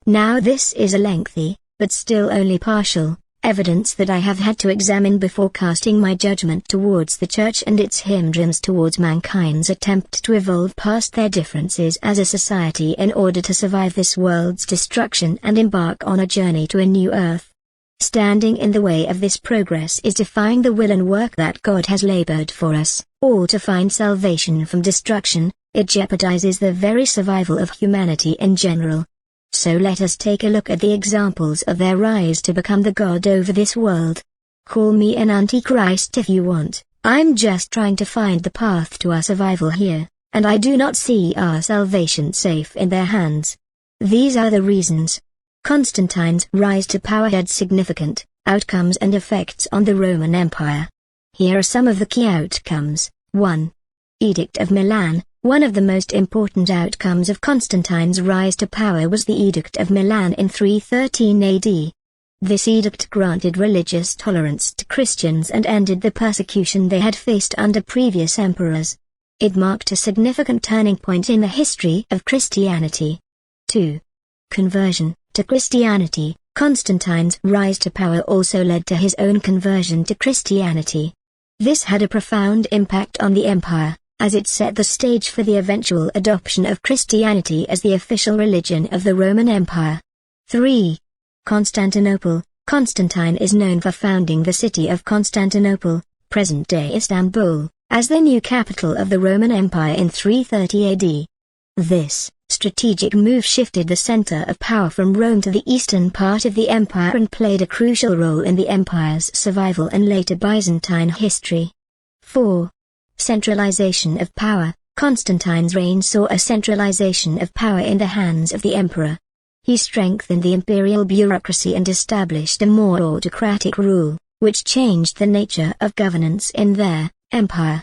Now this is a lengthy, but still only partial, evidence that I have had to examine before casting my judgment towards the Church and its hindrance towards mankind's attempt to evolve past their differences as a society in order to survive this world's destruction and embark on a journey to a new earth. Standing in the way of this progress is defying the will and work that God has labored for us all to find salvation from destruction. It jeopardizes the very survival of humanity in general. So let us take a look at the examples of their rise to become the God over this world. Call me an antichrist if you want, I'm just trying to find the path to our survival here, and I do not see our salvation safe in their hands. These are the reasons. Constantine's rise to power had significant outcomes and effects on the Roman Empire. Here are some of the key outcomes. 1. Edict of Milan. One of the most important outcomes of Constantine's rise to power was the Edict of Milan in 313 AD. This edict granted religious tolerance to Christians and ended the persecution they had faced under previous emperors. It marked a significant turning point in the history of Christianity. 2. Conversion to Christianity. Constantine's rise to power also led to his own conversion to Christianity. This had a profound impact on the empire, as it set the stage for the eventual adoption of Christianity as the official religion of the Roman Empire. 3. Constantinople. Constantine is known for founding the city of Constantinople, present-day Istanbul, as the new capital of the Roman Empire in 330 AD. This strategic move shifted the center of power from Rome to the eastern part of the empire and played a crucial role in the empire's survival and later Byzantine history. 4. Centralization of power. Constantine's reign saw a centralization of power in the hands of the emperor. He strengthened the imperial bureaucracy and established a more autocratic rule, which changed the nature of governance in their empire.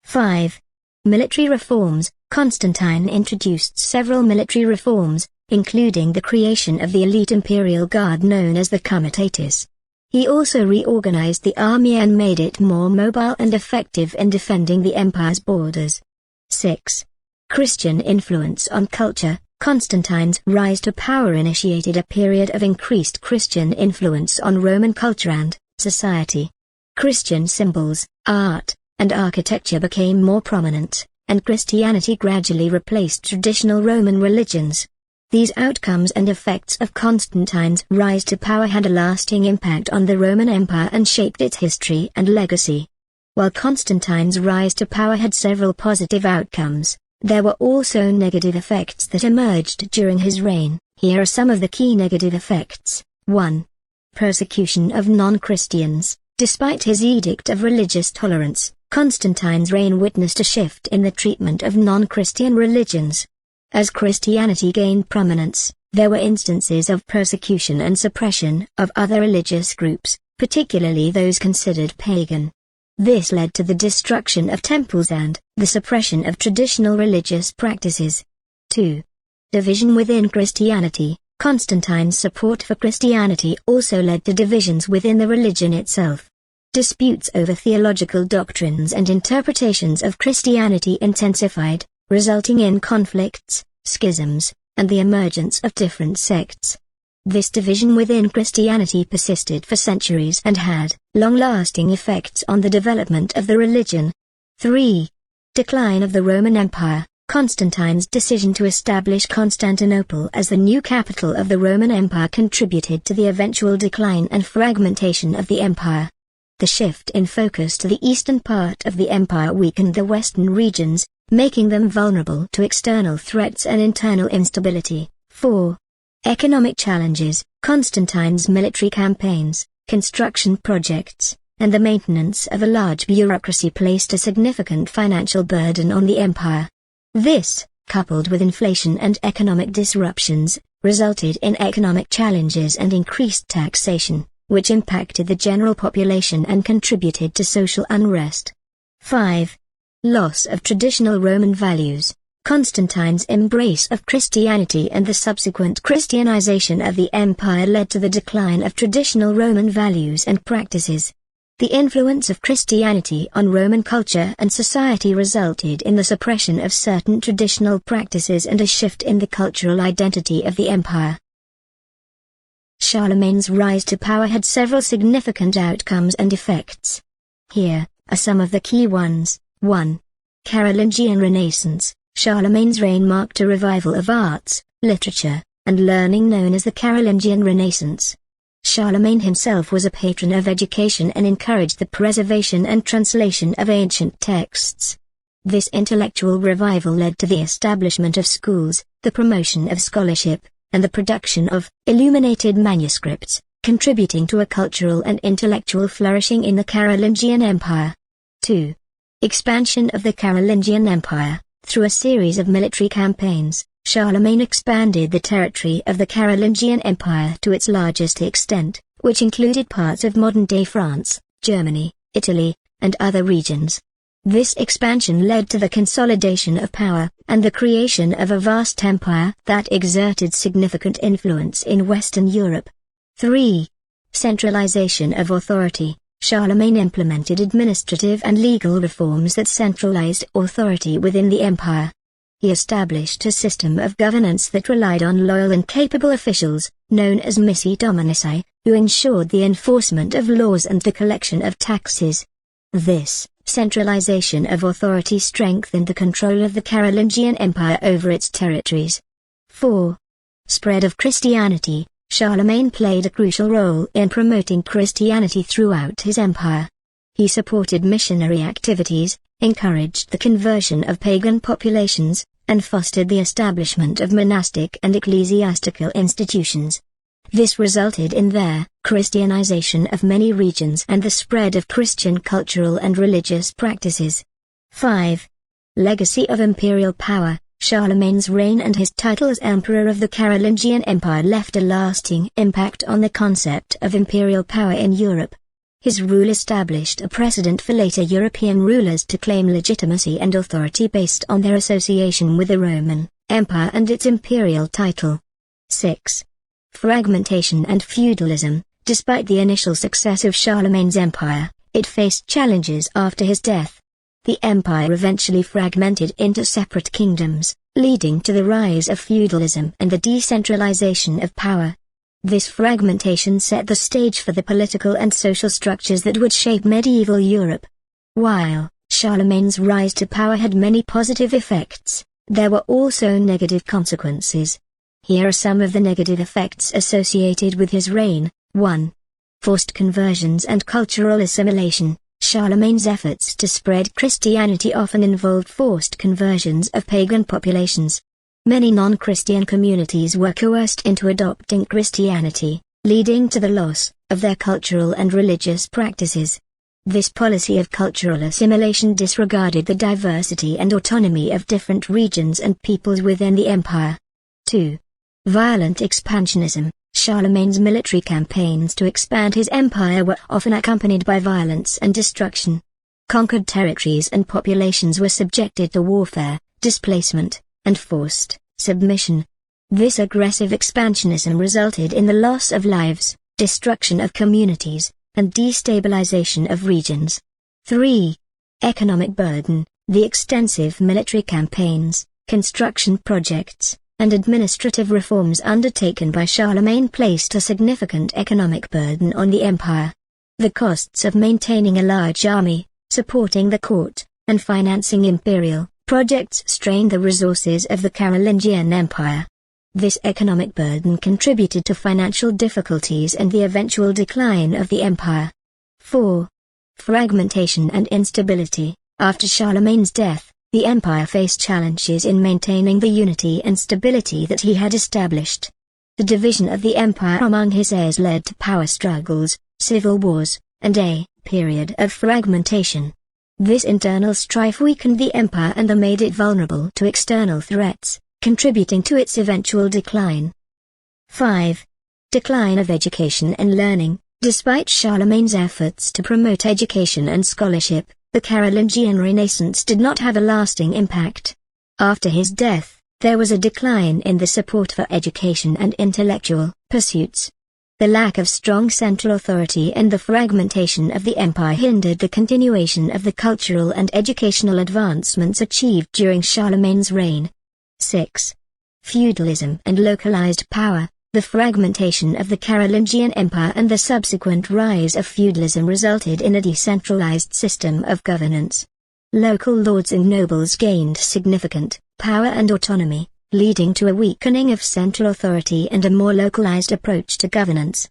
5. Military reforms. Constantine introduced several military reforms, including the creation of the elite imperial guard known as the comitatus. He also reorganized the army and made it more mobile and effective in defending the empire's borders. 6. Christian influence on culture. Constantine's rise to power initiated a period of increased Christian influence on Roman culture and society. Christian symbols, art, and architecture became more prominent, and Christianity gradually replaced traditional Roman religions. These outcomes and effects of Constantine's rise to power had a lasting impact on the Roman Empire and shaped its history and legacy. While Constantine's rise to power had several positive outcomes, there were also negative effects that emerged during his reign. Here are some of the key negative effects. 1. Persecution of non-Christians. Despite his edict of religious tolerance, Constantine's reign witnessed a shift in the treatment of non-Christian religions. As Christianity gained prominence, there were instances of persecution and suppression of other religious groups, particularly those considered pagan. This led to the destruction of temples and the suppression of traditional religious practices. 2. Division within Christianity. Constantine's support for Christianity also led to divisions within the religion itself. Disputes over theological doctrines and interpretations of Christianity intensified, resulting in conflicts, schisms, and the emergence of different sects. This division within Christianity persisted for centuries and had long-lasting effects on the development of the religion. 3. Decline of the Roman Empire. Constantine's decision to establish Constantinople as the new capital of the Roman Empire contributed to the eventual decline and fragmentation of the empire. The shift in focus to the eastern part of the empire weakened the western regions, making them vulnerable to external threats and internal instability. 4. Economic challenges. Constantine's military campaigns, construction projects, and the maintenance of a large bureaucracy placed a significant financial burden on the empire. This, coupled with inflation and economic disruptions, resulted in economic challenges and increased taxation, which impacted the general population and contributed to social unrest. 5. Loss of traditional Roman values. Constantine's embrace of Christianity and the subsequent Christianization of the empire led to the decline of traditional Roman values and practices. The influence of Christianity on Roman culture and society resulted in the suppression of certain traditional practices and a shift in the cultural identity of the empire. Charlemagne's rise to power had several significant outcomes and effects. Here are some of the key ones. 1. Carolingian Renaissance. Charlemagne's reign marked a revival of arts, literature, and learning known as the Carolingian Renaissance. Charlemagne himself was a patron of education and encouraged the preservation and translation of ancient texts. This intellectual revival led to the establishment of schools, the promotion of scholarship, and the production of illuminated manuscripts, contributing to a cultural and intellectual flourishing in the Carolingian Empire. 2. Expansion of the Carolingian Empire. Through a series of military campaigns, Charlemagne expanded the territory of the Carolingian Empire to its largest extent, which included parts of modern-day France, Germany, Italy, and other regions. This expansion led to the consolidation of power, and the creation of a vast empire that exerted significant influence in Western Europe. 3. Centralization of authority. Charlemagne implemented administrative and legal reforms that centralized authority within the empire. He established a system of governance that relied on loyal and capable officials, known as missi dominici, who ensured the enforcement of laws and the collection of taxes. This centralization of authority strengthened the control of the Carolingian Empire over its territories. 4. Spread of Christianity. Charlemagne played a crucial role in promoting Christianity throughout his empire. He supported missionary activities, encouraged the conversion of pagan populations, and fostered the establishment of monastic and ecclesiastical institutions. This resulted in their Christianization of many regions and the spread of Christian cultural and religious practices. 5. Legacy of imperial power. Charlemagne's reign and his title as Emperor of the Carolingian Empire left a lasting impact on the concept of imperial power in Europe. His rule established a precedent for later European rulers to claim legitimacy and authority based on their association with the Roman Empire and its imperial title. 6. Fragmentation and feudalism. Despite the initial success of Charlemagne's empire, it faced challenges after his death. The empire eventually fragmented into separate kingdoms, leading to the rise of feudalism and the decentralization of power. This fragmentation set the stage for the political and social structures that would shape medieval Europe. While Charlemagne's rise to power had many positive effects, there were also negative consequences. Here are some of the negative effects associated with his reign. 1. Forced conversions and cultural assimilation. Charlemagne's efforts to spread Christianity often involved forced conversions of pagan populations. Many non-Christian communities were coerced into adopting Christianity, leading to the loss of their cultural and religious practices. This policy of cultural assimilation disregarded the diversity and autonomy of different regions and peoples within the empire. 2. Violent expansionism. Charlemagne's military campaigns to expand his empire were often accompanied by violence and destruction. Conquered territories and populations were subjected to warfare, displacement, and forced submission. This aggressive expansionism resulted in the loss of lives, destruction of communities, and destabilization of regions. 3. Economic burden. The extensive military campaigns, construction projects, and administrative reforms undertaken by Charlemagne placed a significant economic burden on the empire. The costs of maintaining a large army, supporting the court, and financing imperial projects strained the resources of the Carolingian Empire. This economic burden contributed to financial difficulties and the eventual decline of the empire. 4. Fragmentation and instability. After Charlemagne's death, the empire faced challenges in maintaining the unity and stability that he had established. The division of the empire among his heirs led to power struggles, civil wars, and a period of fragmentation. This internal strife weakened the empire and made it vulnerable to external threats, contributing to its eventual decline. 5. Decline of education and learning. Despite Charlemagne's efforts to promote education and scholarship, the Carolingian Renaissance did not have a lasting impact. After his death, there was a decline in the support for education and intellectual pursuits. The lack of strong central authority and the fragmentation of the empire hindered the continuation of the cultural and educational advancements achieved during Charlemagne's reign. 6. Feudalism and localized power. The fragmentation of the Carolingian Empire and the subsequent rise of feudalism resulted in a decentralized system of governance. Local lords and nobles gained significant power and autonomy, leading to a weakening of central authority and a more localized approach to governance.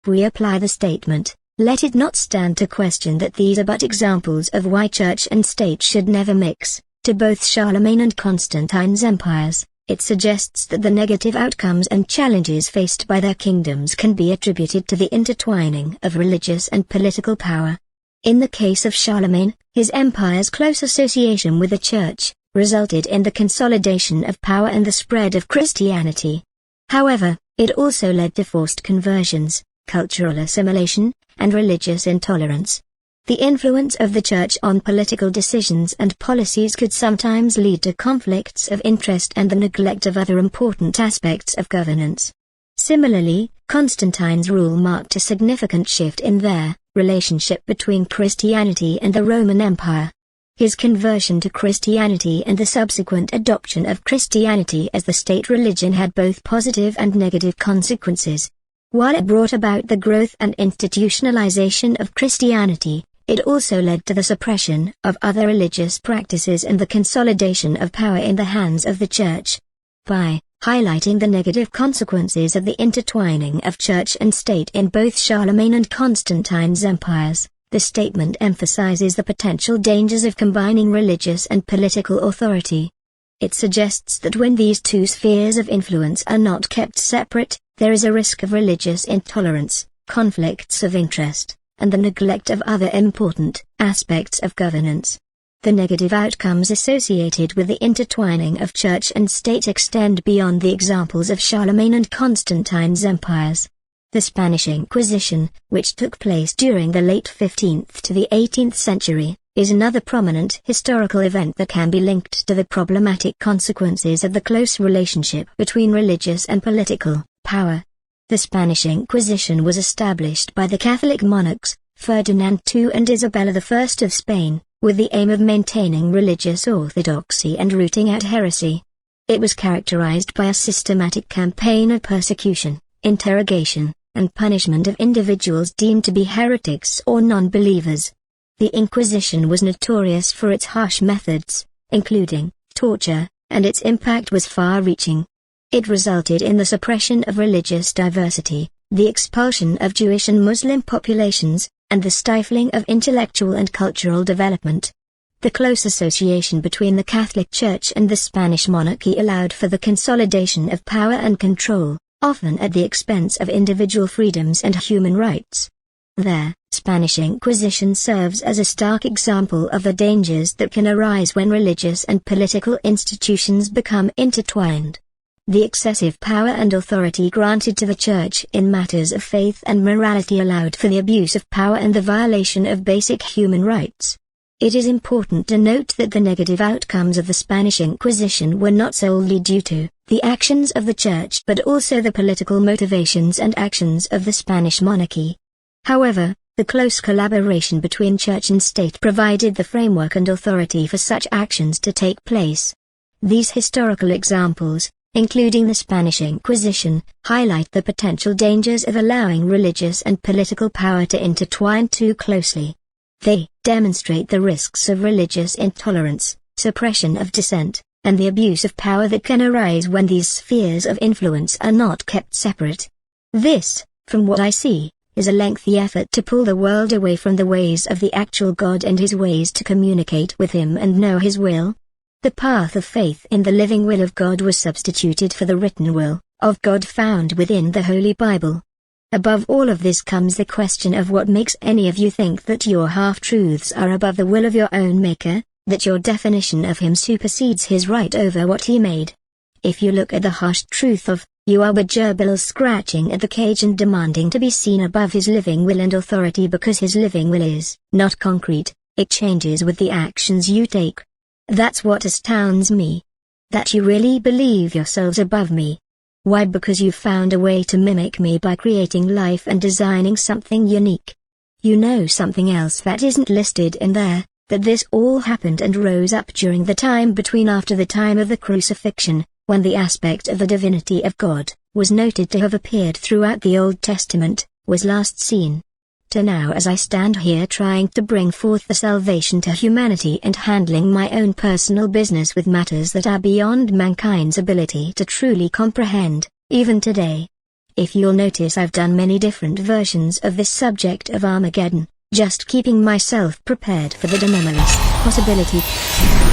We apply the statement, let it not stand to question that these are but examples of why church and state should never mix, to both Charlemagne and Constantine's empires. It suggests that the negative outcomes and challenges faced by their kingdoms can be attributed to the intertwining of religious and political power. In the case of Charlemagne, his empire's close association with the church resulted in the consolidation of power and the spread of Christianity. However, it also led to forced conversions, cultural assimilation, and religious intolerance. The influence of the Church on political decisions and policies could sometimes lead to conflicts of interest and the neglect of other important aspects of governance. Similarly, Constantine's rule marked a significant shift in their relationship between Christianity and the Roman Empire. His conversion to Christianity and the subsequent adoption of Christianity as the state religion had both positive and negative consequences. While it brought about the growth and institutionalization of Christianity, it also led to the suppression of other religious practices and the consolidation of power in the hands of the Church. By highlighting the negative consequences of the intertwining of church and state in both Charlemagne and Constantine's empires, the statement emphasizes the potential dangers of combining religious and political authority. It suggests that when these two spheres of influence are not kept separate, there is a risk of religious intolerance, conflicts of interest, and the neglect of other important aspects of governance. The negative outcomes associated with the intertwining of church and state extend beyond the examples of Charlemagne and Constantine's empires. The Spanish Inquisition, which took place during the late 15th to the 18th century, is another prominent historical event that can be linked to the problematic consequences of the close relationship between religious and political power. The Spanish Inquisition was established by the Catholic monarchs, Ferdinand II and Isabella I of Spain, with the aim of maintaining religious orthodoxy and rooting out heresy. It was characterized by a systematic campaign of persecution, interrogation, and punishment of individuals deemed to be heretics or non-believers. The Inquisition was notorious for its harsh methods, including torture, and its impact was far-reaching. It resulted in the suppression of religious diversity, the expulsion of Jewish and Muslim populations, and the stifling of intellectual and cultural development. The close association between the Catholic Church and the Spanish monarchy allowed for the consolidation of power and control, often at the expense of individual freedoms and human rights. The Spanish Inquisition serves as a stark example of the dangers that can arise when religious and political institutions become intertwined. The excessive power and authority granted to the Church in matters of faith and morality allowed for the abuse of power and the violation of basic human rights. It is important to note that the negative outcomes of the Spanish Inquisition were not solely due to the actions of the Church but also the political motivations and actions of the Spanish monarchy. However, the close collaboration between Church and state provided the framework and authority for such actions to take place. These historical examples, including the Spanish Inquisition, highlight the potential dangers of allowing religious and political power to intertwine too closely. They demonstrate the risks of religious intolerance, suppression of dissent, and the abuse of power that can arise when these spheres of influence are not kept separate. This, from what I see, is a lengthy effort to pull the world away from the ways of the actual God and his ways to communicate with him and know his will. The path of faith in the living will of God was substituted for the written will of God found within the Holy Bible. Above all of this comes the question of what makes any of you think that your half-truths are above the will of your own Maker, that your definition of him supersedes his right over what he made. If you look at the harsh truth of, you are but gerbils scratching at the cage and demanding to be seen above his living will and authority because his living will is not concrete, it changes with the actions you take. That's what astounds me. That you really believe yourselves above me. Why? Because you found a way to mimic me by creating life and designing something unique. You know something else that isn't listed in there, that this all happened and rose up during the time between after the time of the crucifixion, when the aspect of the divinity of God was noted to have appeared throughout the Old Testament, was last seen. To now, as I stand here trying to bring forth the salvation to humanity and handling my own personal business with matters that are beyond mankind's ability to truly comprehend, even today. If you'll notice, I've done many different versions of this subject of Armageddon, just keeping myself prepared for the anomalous possibility.